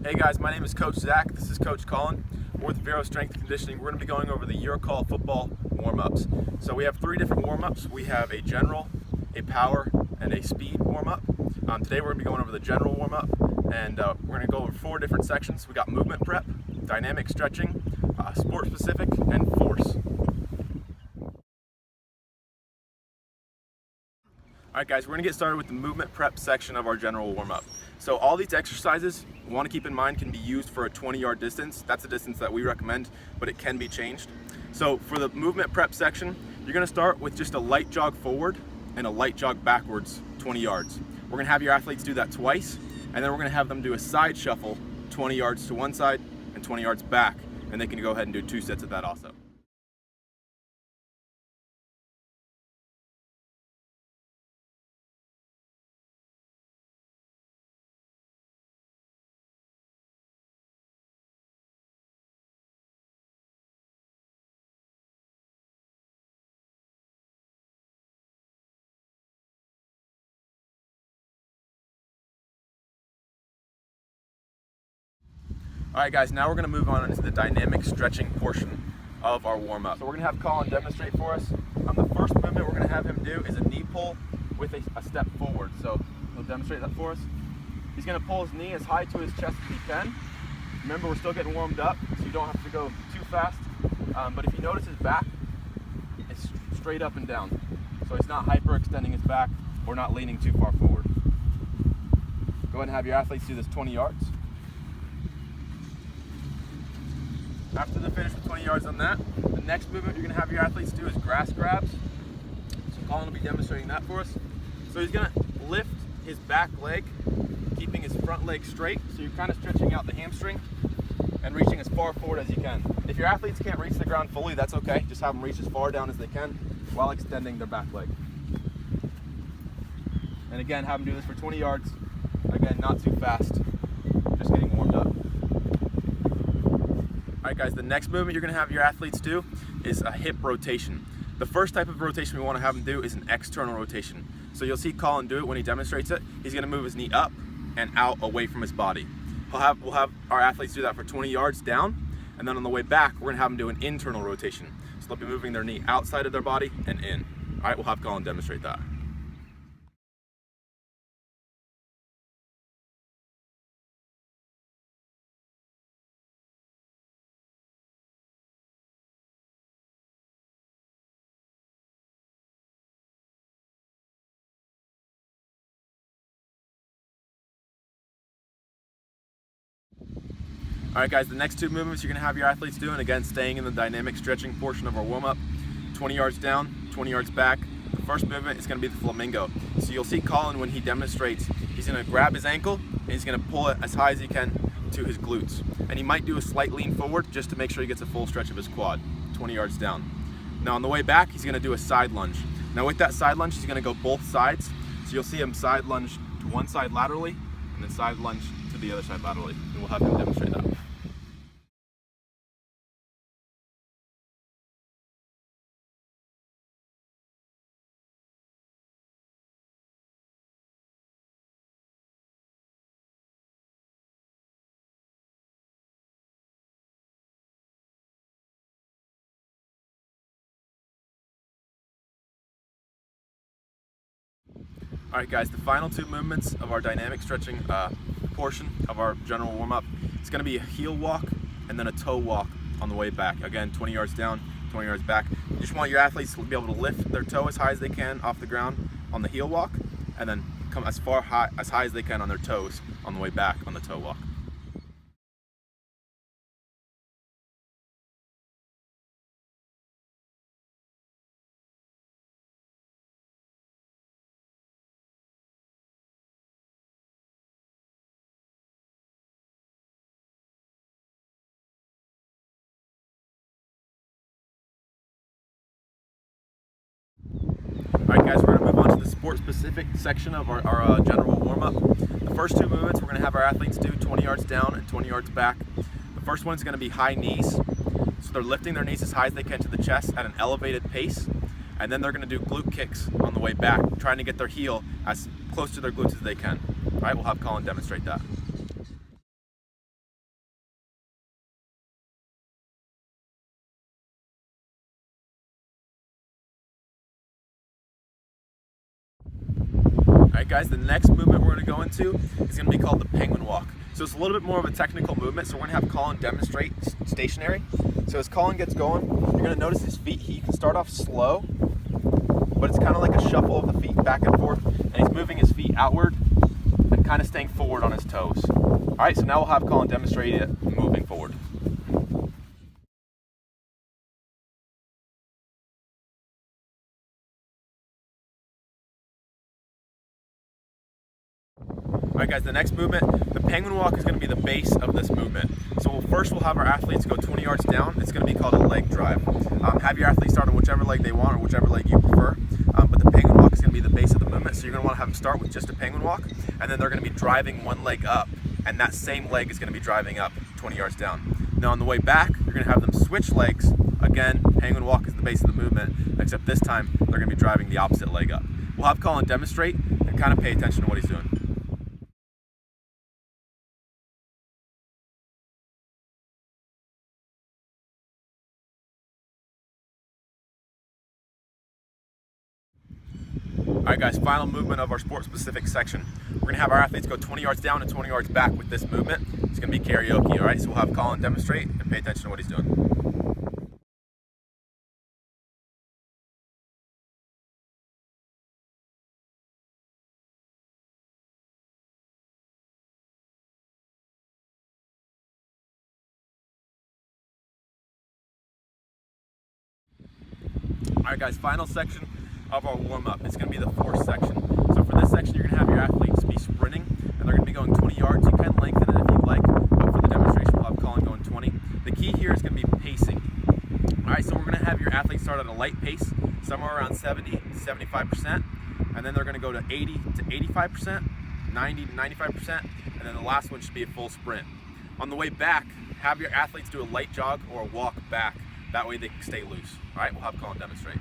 Hey guys, my name is Coach Zach. This is Coach Colin. We're with Vero Strength and Conditioning. We're going to be going over the EuroCall football warm-ups. So we have 3 different warm-ups. We have a general, a power, and a speed warm-up. Today we're going to be going over the general warm-up, and we're going to go over 4 different sections. We got movement prep, dynamic stretching, sport-specific, and force. Alright guys, we're going to get started with the movement prep section of our general warm-up. So all these exercises, you want to keep in mind, can be used for a 20-yard distance. That's a distance that we recommend, but it can be changed. So for the movement prep section, you're going to start with just a light jog forward and a light jog backwards 20 yards. We're going to have your athletes do that twice, and then we're going to have them do a side shuffle 20 yards to one side and 20 yards back, and they can go ahead and do 2 sets of that also. Alright guys, now we're going to move on into the dynamic stretching portion of our warm-up. So we're going to have Colin demonstrate for us. The first movement we're going to have him do is a knee pull with a step forward. So he'll demonstrate that for us. He's going to pull his knee as high to his chest as he can. Remember, we're still getting warmed up, so you don't have to go too fast. But if you notice, his back is straight up and down. So he's not hyperextending his back or not leaning too far forward. Go ahead and have your athletes do this 20 yards. After they finish with 20 yards on that, the next movement you're going to have your athletes do is grass grabs. So Colin will be demonstrating that for us. So he's going to lift his back leg, keeping his front leg straight. So you're kind of stretching out the hamstring and reaching as far forward as you can. If your athletes can't reach the ground fully, that's okay. Just have them reach as far down as they can while extending their back leg. And again, have them do this for 20 yards. Again, not too fast, just getting warmed up. Alright guys, the next movement you're going to have your athletes do is a hip rotation. The first type of rotation we want to have them do is an external rotation. So you'll see Colin do it when he demonstrates it. He's going to move his knee up and out away from his body. We'll have our athletes do that for 20 yards down, and then on the way back we're going to have them do an internal rotation. So they'll be moving their knee outside of their body and in. Alright, we'll have Colin demonstrate that. Alright guys, the next 2 movements you're going to have your athletes doing, again staying in the dynamic stretching portion of our warm-up. 20 yards down, 20 yards back. The first movement is going to be the flamingo. So you'll see Colin when he demonstrates, he's going to grab his ankle and he's going to pull it as high as he can to his glutes. And he might do a slight lean forward just to make sure he gets a full stretch of his quad, 20 yards down. Now on the way back, he's going to do a side lunge. Now with that side lunge, he's going to go both sides. So you'll see him side lunge to one side laterally and then side lunge to the other side laterally. And we'll have him demonstrate that. Alright guys, the final 2 movements of our dynamic stretching portion of our general warm-up, it's going to be a heel walk and then a toe walk on the way back. Again, 20 yards down, 20 yards back. You just want your athletes to be able to lift their toe as high as they can off the ground on the heel walk, and then come as high as they can on their toes on the way back on the toe walk. Alright guys, we're going to move on to the sport-specific section of our general warm-up. The first 2 movements we're going to have our athletes do 20 yards down and 20 yards back. The first one is going to be high knees. So they're lifting their knees as high as they can to the chest at an elevated pace. And then they're going to do glute kicks on the way back, trying to get their heel as close to their glutes as they can. Alright, we'll have Colin demonstrate that. Alright guys, the next movement we're going to go into is going to be called the penguin walk. So it's a little bit more of a technical movement, so we're going to have Colin demonstrate stationary. So as Colin gets going, you're going to notice his feet. He can start off slow, but it's kind of like a shuffle of the feet back and forth, and he's moving his feet outward and kind of staying forward on his toes. Alright, so now we'll have Colin demonstrate it moving forward. Alright guys, the next movement, the penguin walk, is going to be the base of this movement. So first we'll have our athletes go 20 yards down. It's going to be called a leg drive. Have your athletes start on whichever leg they want or whichever leg you prefer. But the penguin walk is going to be the base of the movement, so you're going to want to have them start with just a penguin walk, and then they're going to be driving one leg up, and that same leg is going to be driving up 20 yards down. Now on the way back, you're going to have them switch legs. Again, penguin walk is the base of the movement, except this time they're going to be driving the opposite leg up. We'll have Colin demonstrate and kind of pay attention to what he's doing. Alright guys, final movement of our sport-specific section. We're going to have our athletes go 20 yards down and 20 yards back with this movement. It's going to be karaoke, alright? So we'll have Colin demonstrate and pay attention to what he's doing. Alright guys, final section of our warm-up. It's going to be the fourth section. So for this section, you're going to have your athletes be sprinting, and they're going to be going 20 yards. You can lengthen it if you'd like, but for the demonstration, we'll have Colin going 20. The key here is going to be pacing. Alright, so we're going to have your athletes start at a light pace, somewhere around 70 to 75%, and then they're going to go to 80 to 85%, 90 to 95%, and then the last one should be a full sprint. On the way back, have your athletes do a light jog or a walk back. That way they can stay loose. Alright, we'll have Colin demonstrate.